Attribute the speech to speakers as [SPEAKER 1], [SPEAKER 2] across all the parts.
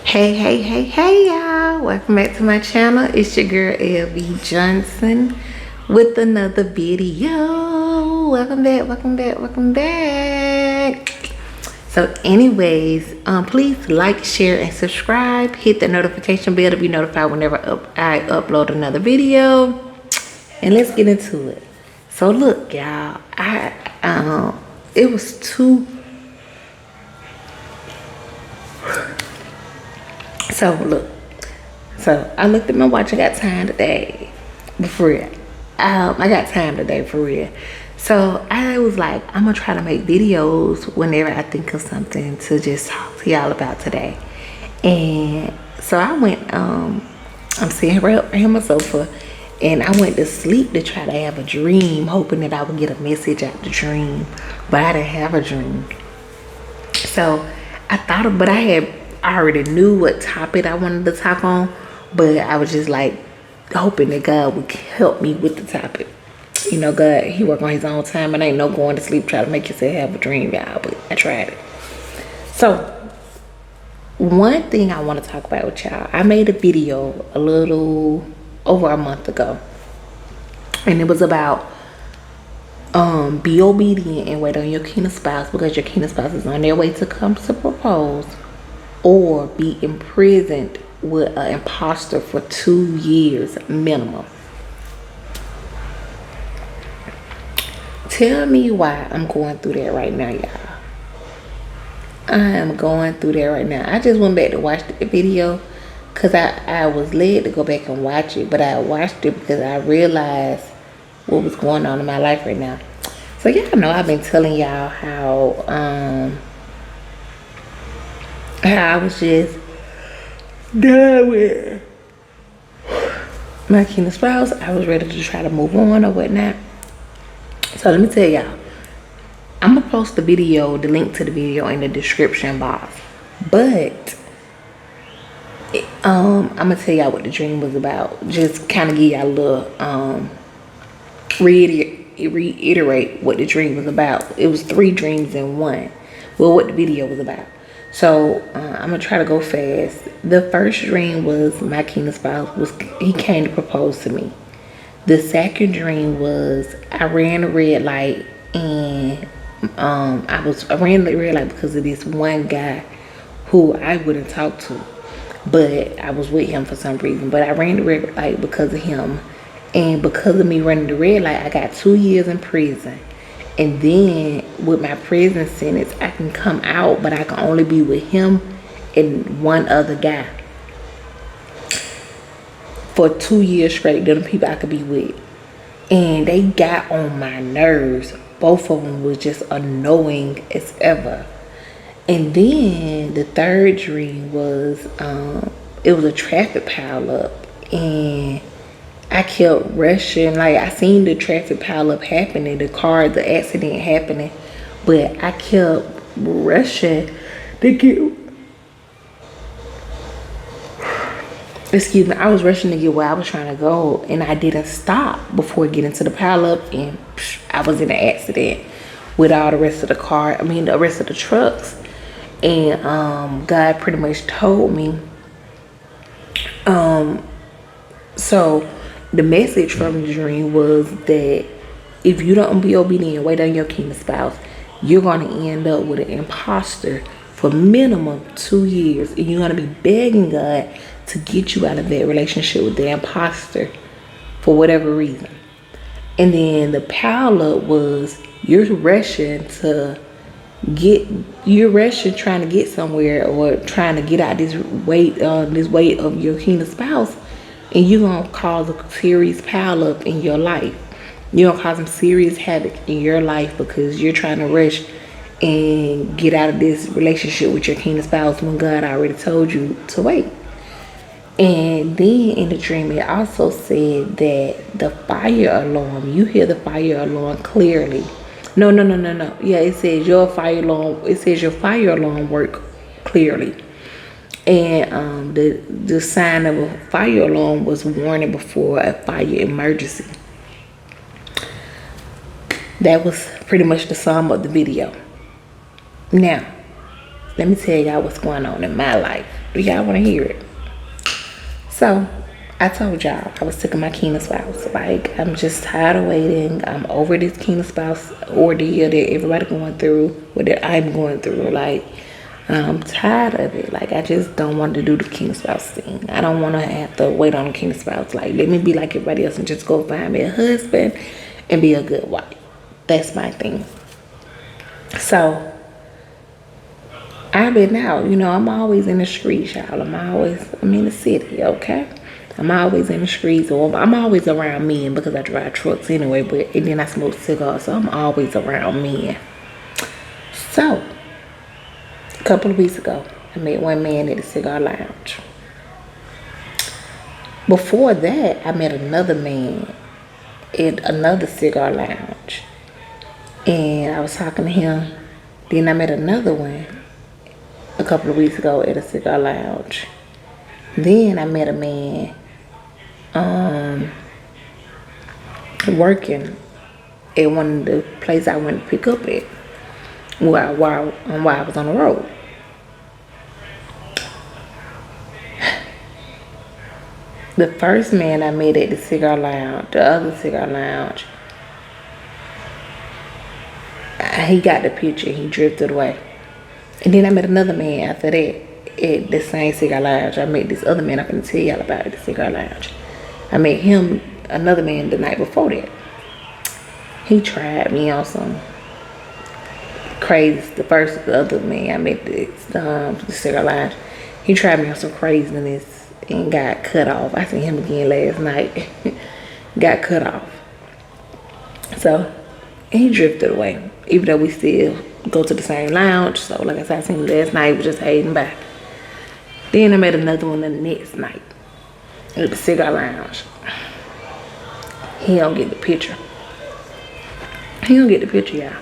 [SPEAKER 1] Hey y'all, welcome back to my channel. It's your girl LB Johnson with another video. Welcome back. So anyways, please like, share, and subscribe. Hit the notification bell to be notified whenever I upload another video. And let's get into it. So look y'all, it was two. So look, so I looked at my watch. I got time today, for real. I got time today for real. So I was like, I'm gonna try to make videos whenever I think of something to just talk to y'all about today. And so I went. I'm sitting right up here on my sofa, and I went to sleep to try to have a dream, hoping that I would get a message out the dream, but I didn't have a dream. So I already knew what topic I wanted to talk on, but I was just like hoping that God would help me with the topic. You know, God, he work on his own time, and ain't no going to sleep trying to make yourself have a dream, y'all, but I tried it. So one thing I want to talk about with y'all, I made a video a little over a month ago, and it was about be obedient and wait on your king of spouse, because your king of spouse is on their way to come to propose, or be imprisoned with an imposter for 2 years minimum. Tell me why I'm going through that right now, y'all. I am going through that right now. I just went back to watch the video because I was led to go back and watch it, but I watched it because I realized what was going on in my life right now. So y'all know I've been telling y'all how I was just done with my king of spouse. I was ready to try to move on or whatnot. So let me tell y'all, I'm gonna post the link to the video in the description box. But I'm gonna tell y'all what the dream was about. Just kind of give y'all a little reiterate what the dream was about. It was 3 dreams in one. Well, what the video was about. So I'm gonna try to go fast. The first dream was my king of spouse he came to propose to me. The second dream was I ran a red light, and I ran the red light because of this one guy who I wouldn't talk to, but I was with him for some reason. But I ran the red light because of him, and because of me running the red light, I got 2 years in prison. And then with my prison sentence, I can come out, but I can only be with him and one other guy for 2 years straight. They're the people I could be with. And they got on my nerves. Both of them was just annoying as ever. And then the third dream was, it was a traffic pile up, and I kept rushing. Like, I seen the traffic pile up happening, the accident happening, but I kept rushing to get, I was rushing to get where I was trying to go, and I didn't stop before getting to the pile up, and I was in an accident with all the rest of the rest of the trucks. And God pretty much told me, so the message from the dream was that if you don't be obedient and wait on your king of spouse, you're going to end up with an imposter for minimum 2 years. And you're going to be begging God to get you out of that relationship with the imposter for whatever reason. And then the pile up was you're rushing trying to get somewhere, or trying to get out this weight of your king of spouse. And you're going to cause a serious pile up in your life. You're going to cause some serious havoc in your life because you're trying to rush and get out of this relationship with your king of spouse when God already told you to wait. And then in the dream, it also said that the fire alarm, you hear the fire alarm clearly. No. Yeah, it says your fire alarm work clearly. And the sign of a fire alarm was warning before a fire emergency. That was pretty much the sum of the video. Now, let me tell y'all what's going on in my life. Do y'all want to hear it? So, I told y'all I was sick of my Keener spouse. Like, I'm just tired of waiting. I'm over this Keener spouse ordeal that everybody going through, what that I'm going through. Like, I'm tired of it. Like, I just don't want to do the Keener spouse thing. I don't want to have to wait on the Keener spouse. Like, let me be like everybody else and just go find me a husband and be a good wife. That's my thing. So, I've been out, I'm always in the streets, y'all. I'm in the city, okay? I'm always in the streets, or I'm always around men because I drive trucks anyway, and then I smoke cigars, so I'm always around men. So, a couple of weeks ago, I met one man at the cigar lounge. Before that, I met another man at another cigar lounge, and I was talking to him. Then I met another one a couple of weeks ago at a cigar lounge. Then I met a man working at one of the places I went to pick up at while I was on the road. The first man I met at the other cigar lounge, he got the picture, he drifted away. And then I met another man after that at the same cigar lounge. I met this other man I'm gonna tell y'all about at the cigar lounge. I met him, another man, the night before that. He tried me on some crazy. The other man I met at the cigar lounge, he tried me on some craziness and got cut off. I seen him again last night. Got cut off. So he drifted away, even though we still go to the same lounge. So like I said, I seen him last night, we just hating back. Then I met another one the next night at the cigar lounge. He don't get the picture. Y'all.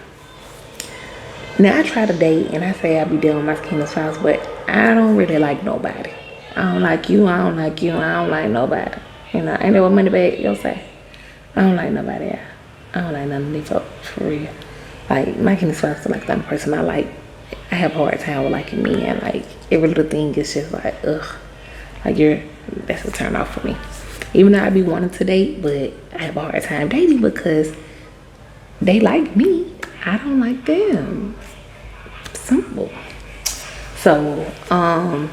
[SPEAKER 1] Now I try to date and I say I be dealing with my skin spouse, but I don't really like nobody. I don't like you, I don't like you, I don't like nobody. Ain't that what money bag you'll say? I don't like nobody, y'all. I don't like none of these folks, for real. Like, my kidney spouse is like the only person I like. I have a hard time with liking men. Like, every little thing is just like, ugh. Like, that's a turn off for me. Even though I be wanting to date, but I have a hard time dating because they like me. I don't like them. Simple. So I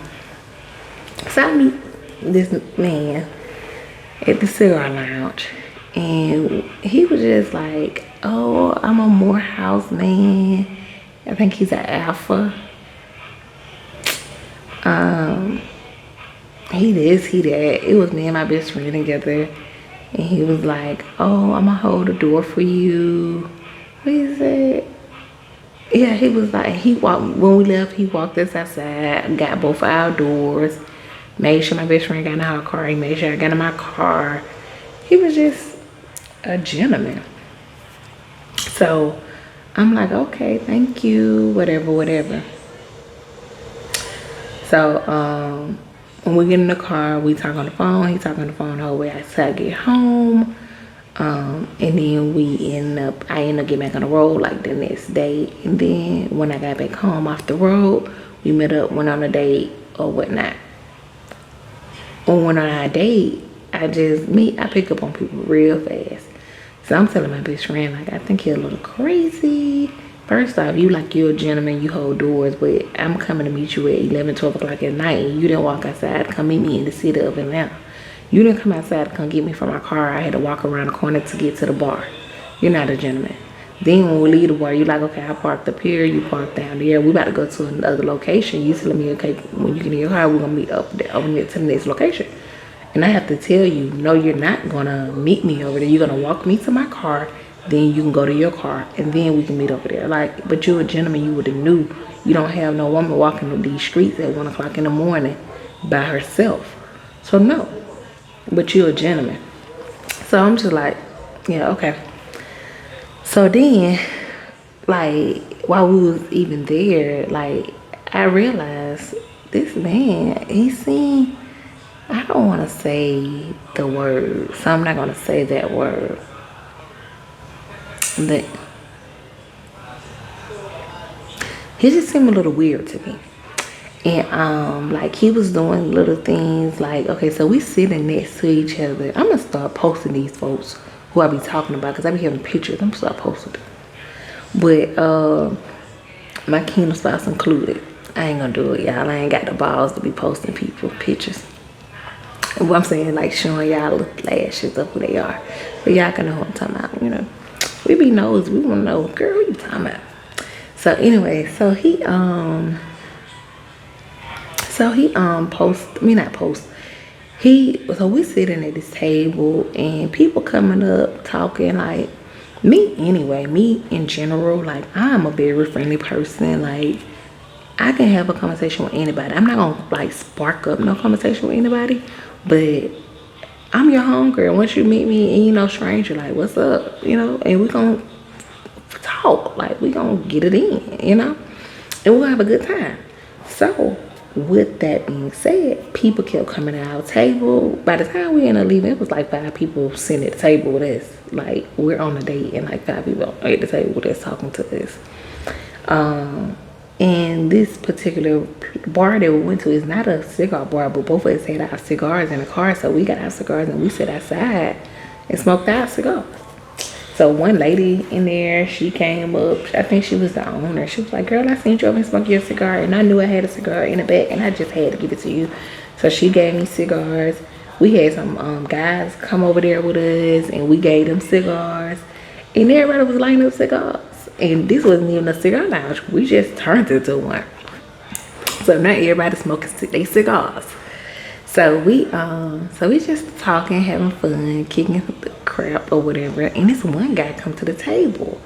[SPEAKER 1] meet this man at the cigar lounge. And he was just like, oh, I'm a Morehouse man. I think he's an alpha. He this, he that. It was me and my best friend together. And he was like, oh, I'm gonna hold the door for you. What he said? Yeah, he was like, when we left, he walked us outside, got both our doors, made sure my best friend got in her car. He made sure I got in my car. He was just a gentleman. So I'm like, okay, thank you, whatever. So when we get in the car, we talk on the phone. He talk on the phone the whole way until I get home. And then I end up getting back on the road like the next day. And then when I got back home off the road, we met up, went on a date or whatnot. When we went on our date, I pick up on people real fast. So I'm telling my best friend, like, I think you're a little crazy. First off, you're a gentleman, you hold doors, but I'm coming to meet you at 11, 12 o'clock at night, and you didn't walk outside to come meet me in the city of Atlanta. You didn't come outside to come get me from my car. I had to walk around the corner to get to the bar. You're not a gentleman. Then when we leave the bar, you're like, okay, I parked up here, you parked down there. We about to go to another location. You telling me, okay, when you get in your car, we're going to meet up there, over there to the next location. And I have to tell you, no, you're not going to meet me over there. You're going to walk me to my car. Then you can go to your car. And then we can meet over there. Like, but you're a gentleman. You would have knew. You don't have no woman walking these streets at 1 o'clock in the morning by herself. So, no. But you're a gentleman. So, I'm just like, yeah, okay. So, then, like, while we was even there, like, I realized this man, he seemed... I don't want to say the word, so I'm not going to say that word. But he just seemed a little weird to me. And like he was doing little things like, okay, so we sitting next to each other. I'm gonna start posting these folks who I be talking about, because I be having pictures. I'm gonna start posting them. But my kingdom spouse included. I ain't gonna do it, y'all. I ain't got the balls to be posting people pictures. What I'm saying, like showing y'all the lashes of who they are. But y'all can know what I'm talking about, you know. We be nosy. We wanna know, girl, what you talking about? So anyway, so he so we sitting at this table and people coming up talking, like me anyway, me in general, like I'm a very friendly person. Like I can have a conversation with anybody. I'm not gonna like spark up no conversation with anybody, but I'm your homegirl. Once you meet me and you know stranger, like what's up, you know, and we gonna talk, like we gonna get it in, you know, and we'll have a good time. So with that being said, people kept coming to our table. By the time we ended up leaving, it was like 5 people sitting at the table with us. Like we're on a date and like 5 people at the table with us talking to us. And this particular bar that we went to is not a cigar bar, but both of us had our cigars in the car. So we got our cigars and we sat outside and smoked our cigar. So one lady in there, she came up. I think she was the owner. She was like, girl, I seen you over and smoke your cigar. And I knew I had a cigar in the back and I just had to give it to you. So she gave me cigars. We had some guys come over there with us and we gave them cigars. And everybody was lighting up cigars. And this wasn't even a cigar lounge. We just turned it into one. So now everybody smoking their cigars. So we just talking, having fun, kicking the crap or whatever. And this one guy come to the table,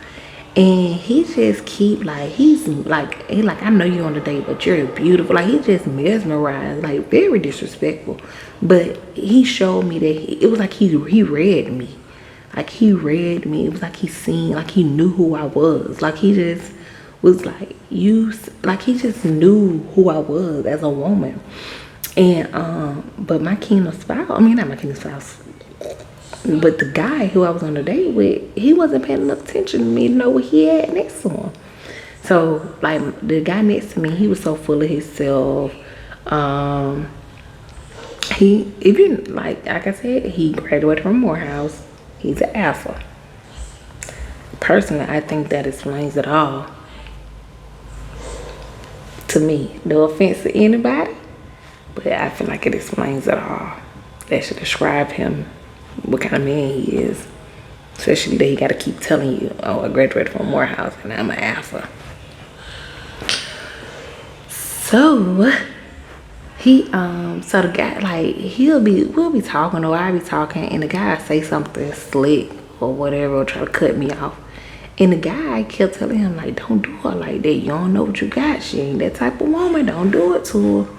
[SPEAKER 1] and he just keep like he like I know you on the date, but you're beautiful. Like he just mesmerized, like very disrespectful. But he showed me that it was like he read me, like he read me. It was like he seen, like he knew who I was. Like he just was like like he just knew who I was as a woman. And but my kingdom spouse, I mean not my kingdom spouse, but the guy who I was on the date with, he wasn't paying enough attention to me to know what he had next to him. So like the guy next to me, he was so full of himself. He even like I said, he graduated from Morehouse. He's an alpha. Personally, I think that explains it all. To me, no offense to anybody, but I feel like it explains it all. That should describe him, what kind of man he is. Especially that he got to keep telling you, oh, I graduated from Morehouse and I'm an alpha. So so the guy, like, we'll be talking or I'll be talking and the guy say something slick or whatever or try to cut me off. And the guy kept telling him, like, don't do her like that. You don't know what you got. She ain't that type of woman. Don't do it to her.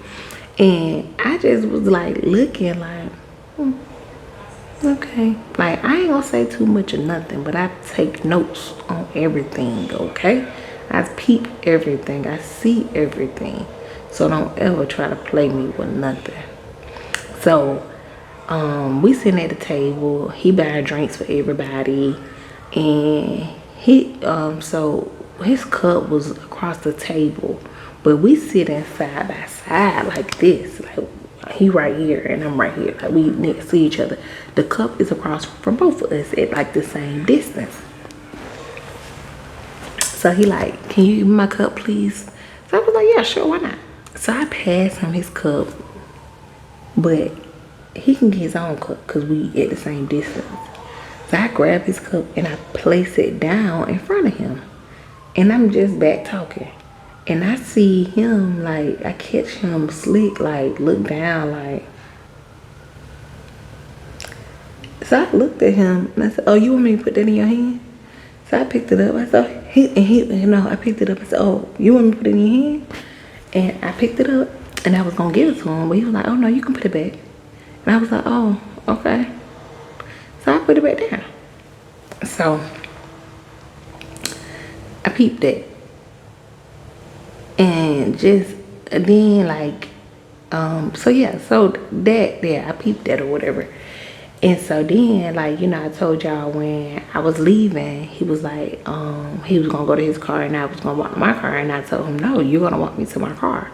[SPEAKER 1] And I just was like looking like, okay. Like I ain't gonna say too much or nothing, but I take notes on everything, okay? I peep everything. I see everything. So don't ever try to play me with nothing. So we sitting at the table. He buying drinks for everybody. And so his cup was across the table. But we sitting side by side like this. Like he right here and I'm right here. Like we next to each other. The cup is across from both of us at like the same distance. So he like, can you give me my cup please? So I was like, yeah, sure, why not? So I passed him his cup. But he can get his own cup because we at the same distance. So I grab his cup and I place it down in front of him. And I'm just back talking. And I see him, like, I catch him slick, like, look down, like. So I looked at him and I said, oh, you want me to put that in your hand? So I picked it up. I said, I picked it up. I said, oh, you want me to put it in your hand? And I picked it up and I was going to give it to him. But he was like, oh, no, you can put it back. And I was like, oh, okay. So I put it back down. So I peeped it. And just then like so that there I peeped that or whatever. And so then like, you know, I told y'all when I was leaving, he was like he was gonna go to his car and I was gonna walk to my car, and I told him, no, you're gonna walk me to my car.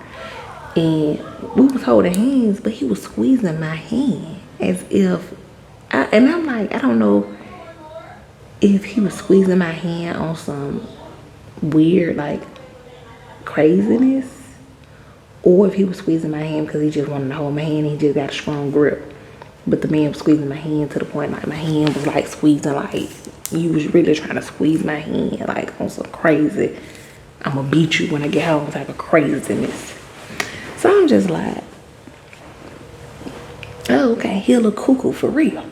[SPEAKER 1] And we was holding hands, but he was squeezing my hand as if, and I'm like, I don't know if he was squeezing my hand on some weird like craziness, or if he was squeezing my hand because he just wanted to hold my hand and he just got a strong grip. But the man was squeezing my hand to the point like my hand was like squeezing, like you was really trying to squeeze my hand like on some crazy, I'm gonna beat you when I get home type of craziness. So I'm just like, oh, okay, he a little cuckoo for real.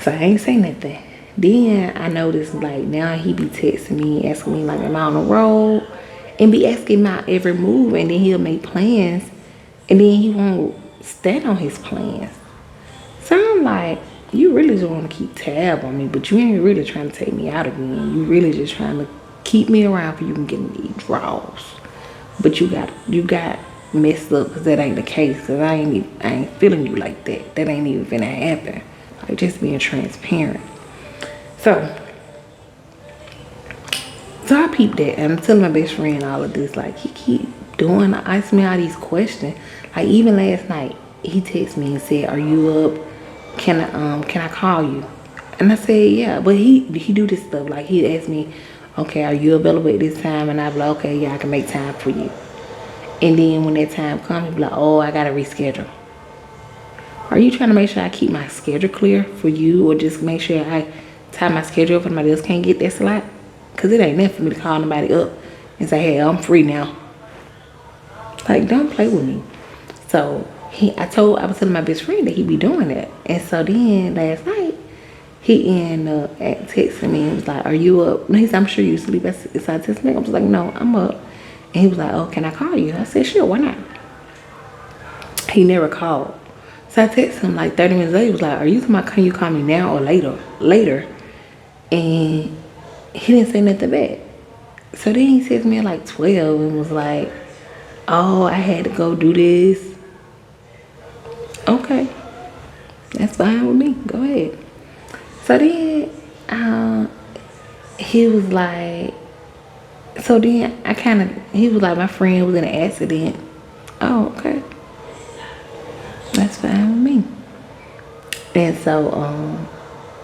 [SPEAKER 1] So I ain't say nothing. Then I noticed like now he be texting me, asking me like am I on the road, and be asking my every move, and then he'll make plans, and then he won't stand on his plans. So I'm like, you really just want to keep tab on me, but you ain't really trying to take me out again. You really just trying to keep me around for you can get me draws. But you got messed up because that ain't the case. Because I ain't feeling you like that. That ain't even finna happen. Like just being transparent. So I peeped that, and I'm telling my best friend all of this. Like he keep asking me all these questions. Like even last night, he texted me and said, "Are you up? Can I call you?" And I said, "Yeah." But he do this stuff. Like he asked me, "Okay, are you available at this time?" And I be like, "Okay, yeah, I can make time for you." And then when that time comes, he be like, "Oh, I gotta reschedule." Are you trying to make sure I keep my schedule clear for you, or just make sure I tie my schedule up for somebody else can't get that slot? Because it ain't nothing for me to call nobody up and say, "Hey, I'm free now." Like, don't play with me. So I was telling my best friend that he be doing that. And so then last night, he ended up texting me and was like, "Are you up?" And he said, "I'm sure you sleep." So I texted him. I was like, "No, I'm up." And he was like, "Oh, can I call you?" I said, "Sure, why not?" He never called. So I texted him like 30 minutes later. He was like, "Are you talking about, can you call me now or later?" And he didn't say nothing back. So then he texted me at like 12 and was like, "Oh, I had to go do this." Okay, that's fine with me. Go ahead. So then he was like, so then he was like, "My friend was in an accident." Oh, okay. That's fine with me. And so,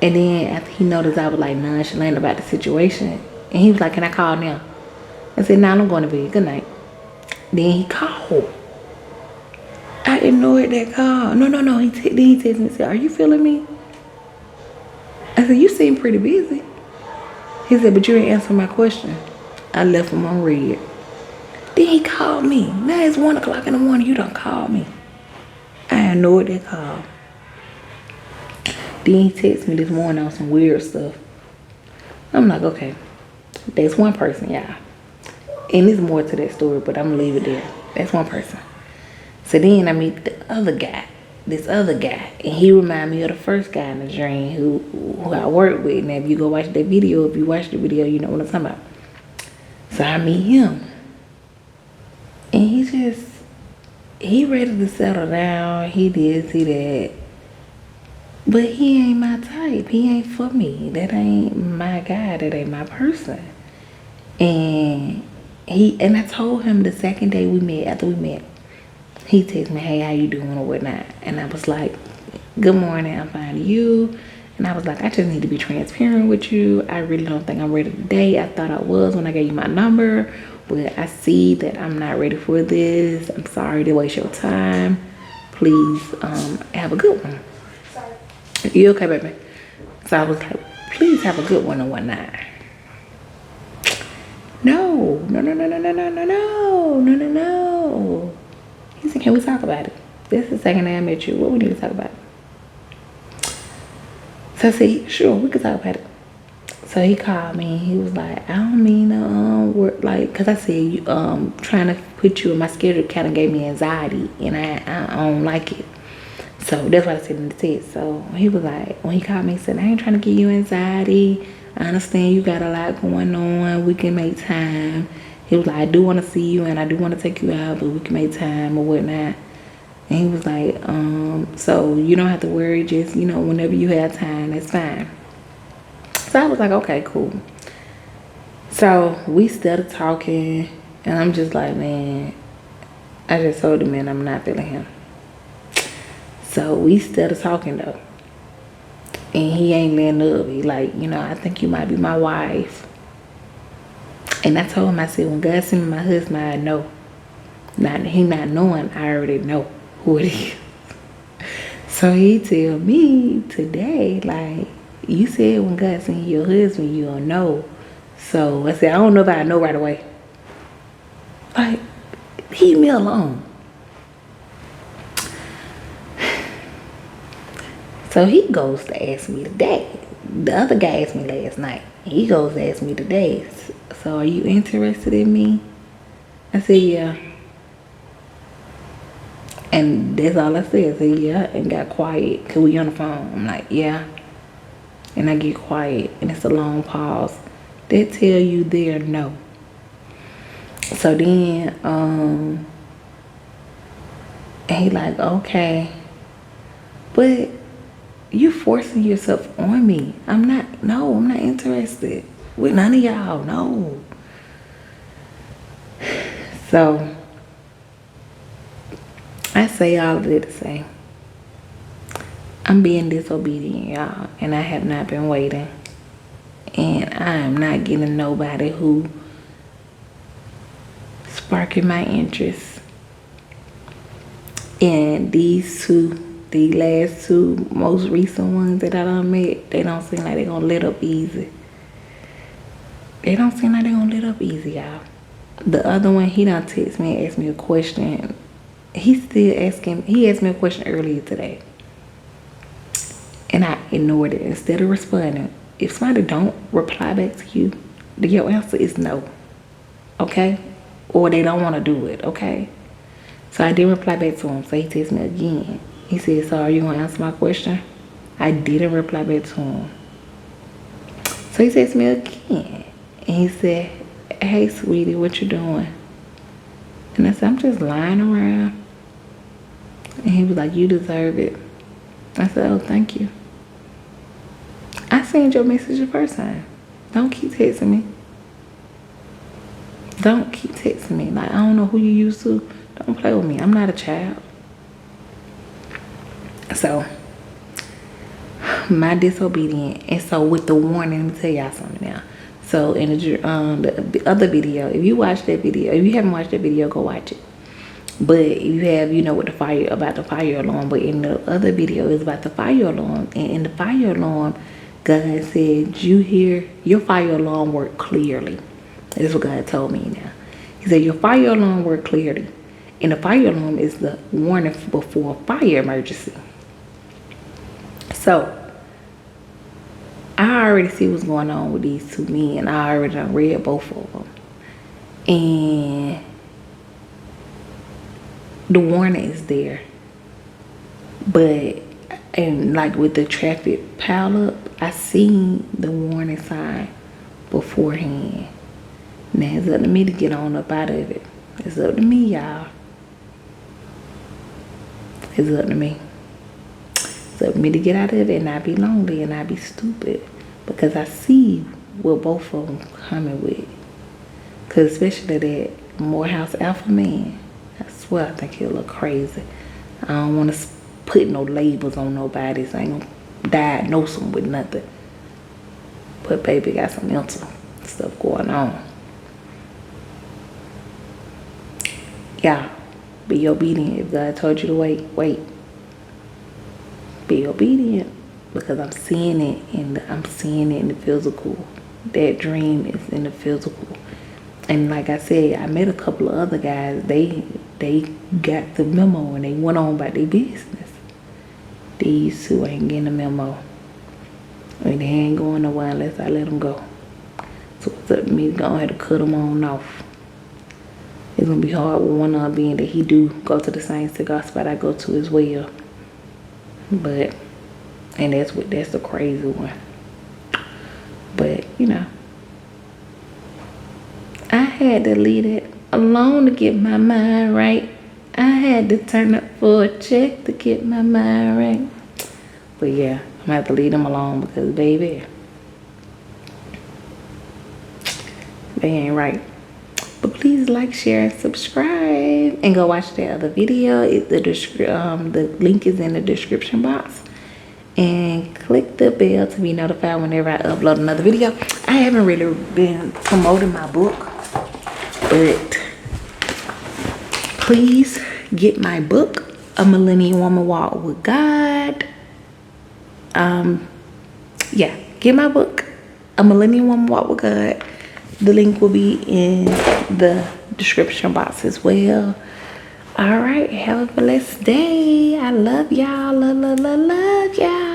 [SPEAKER 1] and then after he noticed I was like nonchalant about the situation, and he was like, "Can I call now?" I said, "No, I'm going to bed. Good night." Then he called. I ignored that call. No. Then he texted me and said, "Are you feeling me?" I said, "You seem pretty busy." He said, "But you didn't answer my question." I left him on read. Then he called me. Now it's 1 o'clock in the morning. You done called me. I ignored that call. Then he texted me this morning on some weird stuff. I'm like, okay, that's one person, y'all. And there's more to that story, but I'm gonna leave it there. That's one person. So then I meet this other guy, and he reminded me of the first guy in the dream who I worked with. And if you go watch that video, if you watch the video, you know what I'm talking about. So I meet him, and he ready to settle down. He did see that, but he ain't my type. He ain't for me. That ain't my guy. That ain't my person. And I told him the second day after we met, he texted me, "Hey, how you doing?" or whatnot. And I was like, "Good morning, I'm fine. You?" And I was like, "I just need to be transparent with you. I really don't think I'm ready today. I thought I was when I gave you my number, but I see that I'm not ready for this. I'm sorry to waste your time. Please have a good one." You okay, baby? So I was like, "Please have a good one," or whatnot. No. He said, "Can we talk about it? This is the second day I met you. What we need to talk about?" So I said, "Sure, we could talk about it." So he called me and he was like, "I don't mean to work, like, cause I said you trying to put you in my schedule kind of gave me anxiety, and I don't like it." So that's what I said in the text. So he was like, when he called me, he said, "I ain't trying to give you anxiety. I understand you got a lot going on. We can make time." He was like, "I do want to see you and I do want to take you out, but we can make time or whatnot." And he was like, "So you don't have to worry. Just, whenever you have time, that's fine." So I was like, "Okay, cool." So we started talking, and I'm just like, man, I just told him, man, I'm not feeling him. So we started talking though. And he ain't letting up. He like, you know, I think you might be my wife. And I told him, I said, when God sent me my husband, I know. He not knowing, I already know who it is. So he tell me today, like, you said when God sent you your husband, you don't know. So I said, I don't know if I know right away. Like, leave me alone. So he goes to ask me today. The other guy asked me last night. He goes to ask me today. So are you interested in me? I said, yeah. And that's all I said. I said, yeah. And got quiet. Because we on the phone. I'm like, yeah. And I get quiet. And it's a long pause. They tell you they're no. So then, and he like, okay. But you forcing yourself on me. I'm not interested with none of y'all. No. So I say all of it to say I'm being disobedient, y'all, and I have not been waiting, and I am not getting nobody who sparking my interest. And the last two most recent ones that I done met, they don't seem like they gonna let up easy. They don't seem like they gonna let up easy, y'all. The other one, he done text me and asked me a question. He asked me a question earlier today. And I ignored it instead of responding. If somebody don't reply back to you, your answer is no. Okay? Or they don't want to do it, okay? So I didn't reply back to him. So he texted me again. He said, so are you going to answer my question? I didn't reply back to him. So he texted me again. And he said, hey, sweetie, what you doing? And I said, I'm just lying around. And he was like, you deserve it. I said, oh, thank you. I seen your message the first time. Don't keep texting me. Don't keep texting me. Like, I don't know who you used to. Don't play with me. I'm not a child. So, my disobedience. And so with the warning, let me tell y'all something now. So in the other video, if you watch that video, if you haven't watched that video, go watch it. But if you have, you know what about the fire alarm. But in the other video, it's about the fire alarm. And in the fire alarm, God said, you hear your fire alarm work clearly. That's what God told me now. He said, your fire alarm work clearly. And the fire alarm is the warning before a fire emergency. So, I already see what's going on with these two men. I already done read both of them. And the warning is there. But, and like with the traffic pile up, I seen the warning sign beforehand. Now it's up to me to get on up out of it. It's up to me, y'all. It's up to me. It's up to me to get out of it and not be lonely and not be stupid. Because I see what both of them coming with. Because especially that Morehouse Alpha man, I swear I think he'll look crazy. I don't want to put no labels on nobody. So I ain't gonna diagnose them with nothing. But baby got some mental stuff going on. Y'all, be obedient. If God told you to wait, wait. Be obedient. Because I'm seeing it in the physical. That dream is in the physical. And like I said, I met a couple of other guys. They got the memo and they went on about their business. These two ain't getting the memo. I mean, they ain't going nowhere unless I let them go. So it's up to me to go ahead and cut them on off. It's gonna be hard with one of them being that he do go to the same cigar spot I go to as well. But, and that's the crazy one. But, you know, I had to leave it alone to get my mind right. I had to turn up for a check to get my mind right. But yeah, I'm gonna have to leave them alone because baby, they ain't right. But please like, share, and subscribe, and go watch the other video. The link is in the description box, and click the bell to be notified whenever I upload another video. I haven't really been promoting my book, but please get my book, A Millennium Woman Walk with God. Yeah, get my book, A Millennium Woman Walk with God. The link will be in the description box as well. All right, have a blessed day. I love y'all. Love y'all.